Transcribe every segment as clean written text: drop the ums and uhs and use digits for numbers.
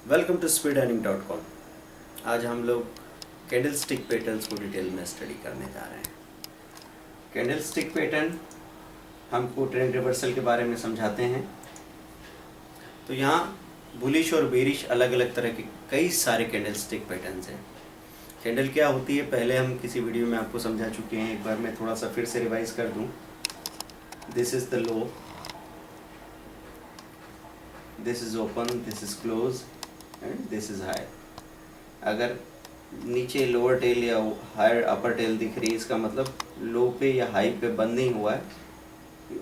Welcome to speedearning.com। आज हम लोग कैंडल स्टिक पैटर्न्स को डिटेल में स्टडी करने जा रहे हैं। कैंडल स्टिक पैटर्न हमको ट्रेंड रिवर्सल के बारे में समझाते हैं। तो यहाँ बुलिश और बेरिश अलग अलग तरह के कई सारे कैंडल स्टिक पैटर्न्स हैं। कैंडल क्या होती है पहले हम किसी वीडियो में आपको समझा चुके हैं, एक बार मैं थोड़ा सा फिर से रिवाइज कर दूँ। This is the low, this is open, this is close and this is high. अगर नीचे लोअर टेल या हायर अपर टेल दिख रही है, इसका मतलब लो पे या हाई पे बंद नहीं हुआ है।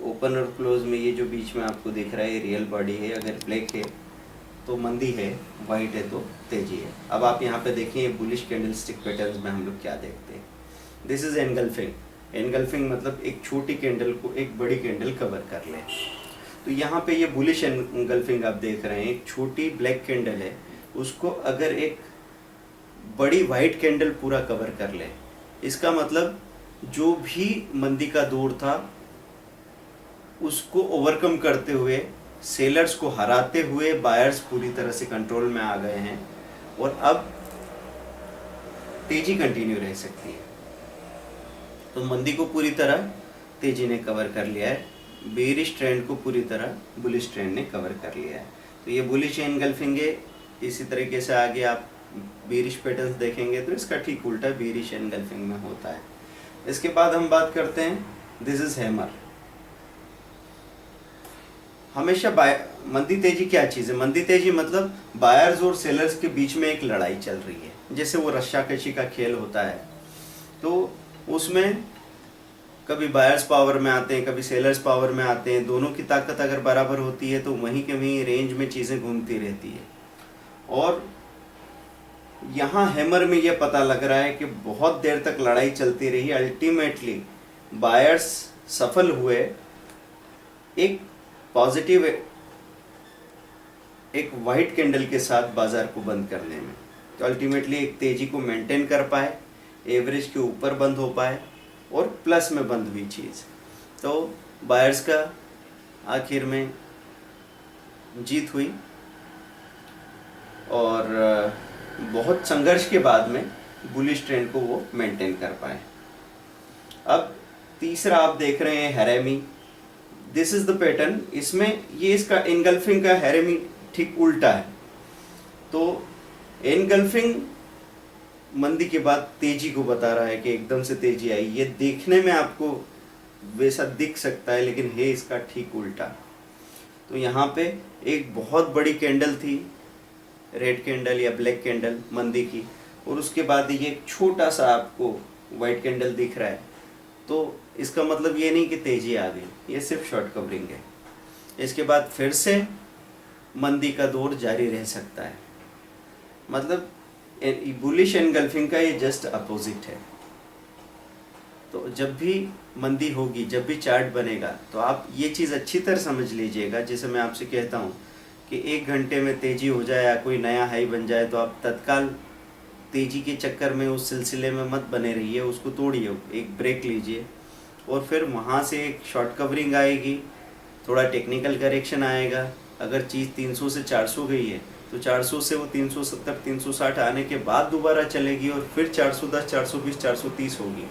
ओपन और क्लोज में ये जो बीच में आपको दिख रहा है ये रियल बॉडी है। अगर ब्लैक है तो मंदी है, वाइट है तो तेजी है। अब आप यहाँ पे देखें बुलिश कैंडल स्टिक पैटर्न्स में हम लोग क्या देखते हैं। This is engulfing. एनगल्फिंग मतलब एक छोटी कैंडल को एक बड़ी कैंडल कवर कर ले। तो यहाँ पे ये बुलिश एनगल्फिंग आप देख रहे हैं, एक छोटी ब्लैक कैंडल है, उसको अगर एक बड़ी वाइट कैंडल पूरा कवर कर ले, इसका मतलब जो भी मंदी का दौर था उसको ओवरकम करते हुए, सेलर्स को हराते हुए बायर्स पूरी तरह से कंट्रोल में आ गए हैं और अब तेजी कंटिन्यू रह सकती है। तो मंदी को पूरी तरह तेजी ने कवर कर लिया है, बेरिश ट्रेंड को पूरी तरह बुलिश ट्रेंड ने कवर कर लिया है। तो ये बुलिश एनगल्फिंग है। इसी तरीके से आगे आप बेरिश पैटर्न्स देखेंगे तो इसका ठीक उल्टा बेरिश एनगल्फिंग में होता है। इसके बाद हम बात करते हैं दिस इज हैमर। हमेशा मंदी तेजी क्या चीज़ है? मंदी तेजी मतलब बायर्स और सेलर्स के बीच में एक लड़ाई चल रही है, जैसे वो रस्साकशी का खेल होता है। तो उसमें कभी बायर्स पावर में आते हैं, कभी सेलर्स पावर में आते हैं। दोनों की ताकत अगर बराबर होती है तो वहीं के वहीं रेंज में चीज़ें घूमती रहती है। और यहाँ हैमर में ये पता लग रहा है कि बहुत देर तक लड़ाई चलती रही, अल्टीमेटली बायर्स सफल हुए एक पॉजिटिव, एक वाइट कैंडल के साथ बाजार को बंद करने में। तो अल्टीमेटली एक तेजी को मेंटेन कर पाए, एवरेज के ऊपर बंद हो पाए और प्लस में बंद हुई चीज़। तो बायर्स का आखिर में जीत हुई और बहुत संघर्ष के बाद में बुलिश ट्रेंड को वो मेंटेन कर पाए। अब तीसरा आप देख रहे हैं हैरेमी। This is the pattern. इसमें ये इसका एनगल्फिंग का हैरेमी ठीक उल्टा है। तो एनगल्फिंग मंदी के बाद तेजी को बता रहा है कि एकदम से तेजी आई। ये देखने में आपको वैसा दिख सकता है लेकिन है इसका ठीक उल्टा। तो यहाँ पे एक बहुत बड़ी कैंडल थी, रेड कैंडल या ब्लैक कैंडल मंदी की, और उसके बाद ये एक छोटा सा आपको वाइट कैंडल दिख रहा है। तो इसका मतलब ये नहीं कि तेजी आ गई, ये सिर्फ शॉर्ट कवरिंग है। इसके बाद फिर से मंदी का दौर जारी रह सकता है। मतलब बुलिश एनगल्फिंग का ये जस्ट अपोजिट है। तो जब भी मंदी होगी, जब भी चार्ट बनेगा, तो आप ये चीज़ अच्छी तरह समझ लीजिएगा। जैसे मैं आपसे कहता हूँ कि 1 घंटे में तेजी हो जाए या कोई नया हाई बन जाए तो आप तत्काल तेजी के चक्कर में उस सिलसिले में मत बने रहिए, उसको तोड़िए, एक ब्रेक लीजिए और फिर वहाँ से एक शॉर्ट कवरिंग आएगी, थोड़ा टेक्निकल करेक्शन आएगा। अगर चीज़ 300 से 400 गई है तो 400 से वो 370 360 आने के बाद दोबारा चलेगी और फिर 410 420 430 होगी।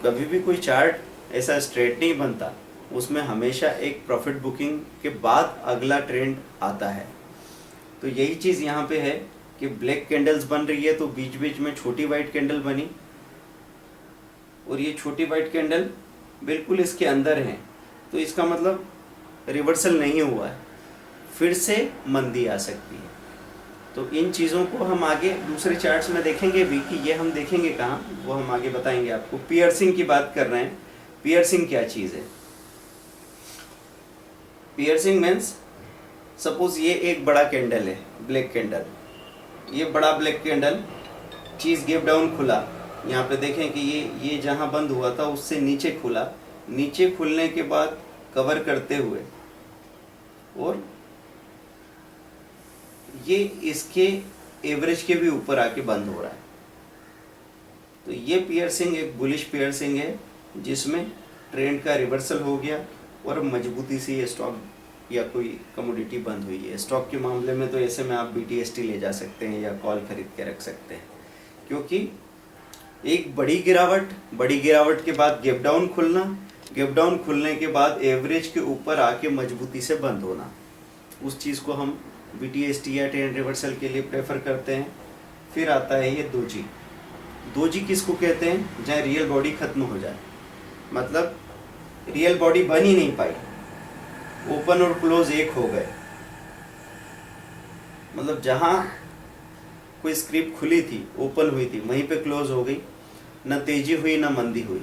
कभी भी कोई चार्ट ऐसा स्ट्रेट नहीं बनता, उसमें हमेशा एक प्रॉफिट बुकिंग के बाद अगला ट्रेंड आता है। तो यही चीज़ यहाँ पे है कि ब्लैक कैंडल्स बन रही है तो बीच बीच में छोटी वाइट कैंडल बनी और ये छोटी वाइट कैंडल बिल्कुल इसके अंदर है। तो इसका मतलब रिवर्सल नहीं हुआ है, फिर से मंदी आ सकती है। तो इन चीज़ों को हम आगे दूसरे चार्ट्स में देखेंगे भी कि ये हम देखेंगे कहाँ, वो हम आगे बताएंगे आपको। पियर्सिंग की बात कर रहे हैं। पियर्सिंग क्या चीज़ है? पियर्सिंग मीन्स सपोज ये एक बड़ा कैंडल है, ब्लैक कैंडल, ये बड़ा ब्लैक कैंडल, चीज़ गैप डाउन खुला। यहाँ पे देखें कि ये जहाँ बंद हुआ था उससे नीचे खुला, नीचे खुलने के बाद कवर करते हुए और ये इसके एवरेज के भी ऊपर आके बंद हो रहा है। तो ये पियर्सिंग एक बुलिश पियर्सिंग है जिसमें ट्रेंड का रिवर्सल हो गया और मजबूती से ये स्टॉक या कोई कमोडिटी बंद हुई है। स्टॉक के मामले में तो ऐसे में आप BTST ले जा सकते हैं या कॉल खरीद के रख सकते हैं, क्योंकि एक बड़ी गिरावट के बाद गैप डाउन खुलना, गैप डाउन खुलने के बाद एवरेज के ऊपर आके मजबूती से बंद होना, उस चीज़ को हम BTST या ट्रेंड रिवर्सल के लिए प्रेफर करते हैं। फिर आता है ये दोजी। दोजी किसको कहते हैं? जहाँ रियल बॉडी खत्म हो जाए, मतलब रियल बॉडी बन ही नहीं पाई, ओपन और क्लोज एक हो गए, मतलब जहाँ कोई स्क्रिप्ट खुली थी, ओपन हुई थी, वहीं पे क्लोज हो गई, न तेजी हुई न मंदी हुई।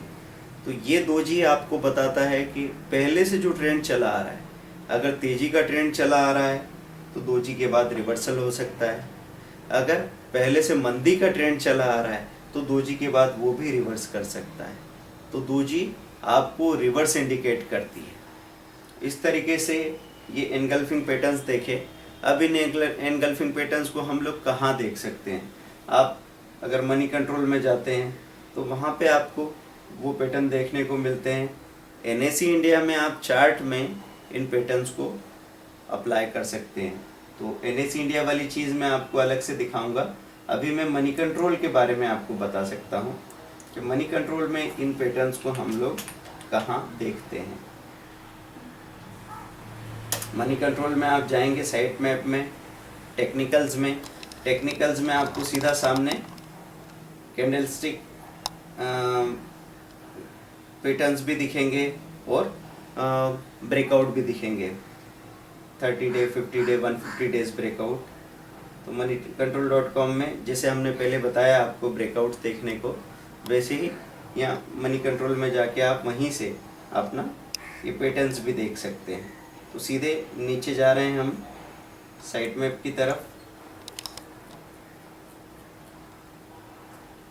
तो ये दोजी आपको बताता है कि पहले से जो ट्रेंड चला आ रहा है, अगर तेजी का ट्रेंड चला आ रहा है तो दोजी के बाद रिवर्सल हो सकता है, अगर पहले से मंदी का ट्रेंड चला आ रहा है तो दोजी के बाद वो भी रिवर्स कर सकता है। तो दोजी आपको रिवर्स इंडिकेट करती है। इस तरीके से ये एनगल्फिंग पैटर्न्स देखे। अब इन एनगल्फिंग पैटर्न्स को हम लोग कहाँ देख सकते हैं? आप अगर मनी कंट्रोल में जाते हैं तो वहाँ पे आपको वो पैटर्न देखने को मिलते हैं। NSE इंडिया में आप चार्ट में इन पैटर्न्स को अप्लाई कर सकते हैं। तो NSE इंडिया वाली चीज़ मैं आपको अलग से दिखाऊंगा। अभी मैं मनी कंट्रोल के बारे में आपको बता सकता हूँ कि मनी कंट्रोल में इन पैटर्न्स को हम लोग कहाँ देखते हैं। मनी कंट्रोल में आप जाएंगे साइट मैप में, टेक्निकल्स में आपको सीधा सामने कैंडलस्टिक पैटर्न्स भी दिखेंगे और ब्रेकआउट भी दिखेंगे, 30 डे, 50 डे, 150 डेज ब्रेकआउट। तो moneycontrol.com में जैसे हमने पहले बताया आपको ब्रेकआउट देखने को, वैसे ही यहाँ मनी कंट्रोल में जाके आप वहीं से अपना ये पैटर्न्स भी देख सकते हैं। तो सीधे नीचे जा रहे हैं हम साइट मैप की तरफ।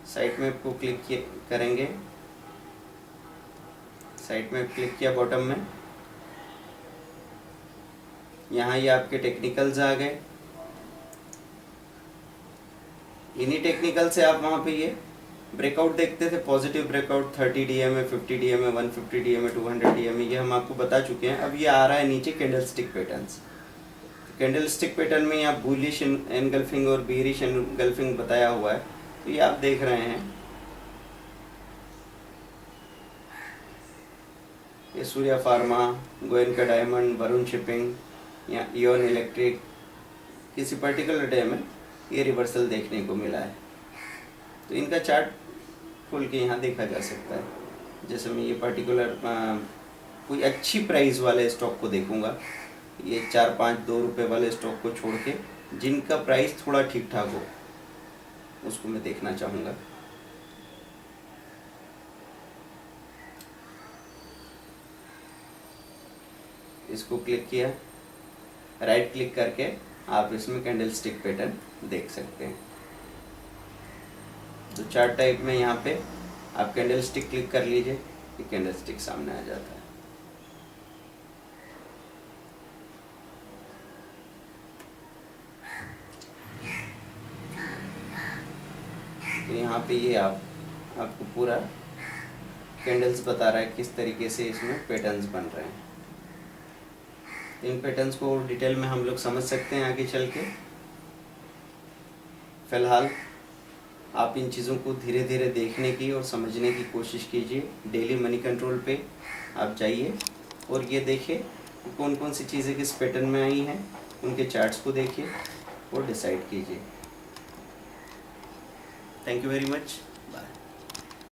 साइट मैप को क्लिक करेंगे, साइट मैप क्लिक किया बॉटम में, यहाँ ये आपके टेक्निकल्स आ गए। इन्हीं टेक्निकल से आप वहाँ पे ये ब्रेकआउट देखते थे, positive breakout 30 DMA, 50 DMA, 150 DMA, 200 DMA, ये हम आपको बता चुके हैं। अब ये आ रहा है नीचे कैंडलस्टिक पैटर्न्स। कैंडलस्टिक पैटर्न में यहाँ बुलिश एनगल्फिंग और बेरिश एनगल्फिंग बताया हुआ है, तो ये आप देख रहे हैं। ये Surya pharma, Goenka diamond, Varun shipping या इओन इलेक्ट्रिक, किसी पर्टिकुलर डे में ये रिवर्सल देखने को मिला है। तो इनका चार्ट खोल के यहाँ देखा जा सकता है। जैसे मैं ये पर्टिकुलर कोई अच्छी प्राइस वाले स्टॉक को देखूँगा, ये 4-5, 2 रुपये वाले स्टॉक को छोड़ के जिनका प्राइस थोड़ा ठीक ठाक हो उसको मैं देखना चाहूँगा। इसको क्लिक किया, राइट क्लिक करके आप इसमें कैंडलस्टिक पैटर्न देख सकते हैं। तो चार्ट टाइप में यहाँ पे आप कैंडलस्टिक क्लिक कर लीजिए, ये कैंडलस्टिक सामने आ जाता है। तो यहाँ पे ये आपको पूरा कैंडल्स बता रहा है किस तरीके से इसमें पैटर्न्स बन रहे हैं। इन पैटर्न्स को डिटेल में हम लोग समझ सकते हैं आगे चल के। फिलहाल आप इन चीज़ों को धीरे धीरे देखने की और समझने की कोशिश कीजिए। डेली मनी कंट्रोल पे आप जाइए और ये देखिए कौन कौन सी चीज़ें किस पैटर्न में आई हैं, उनके चार्ट्स को देखिए और डिसाइड कीजिए। Thank you very much, bye.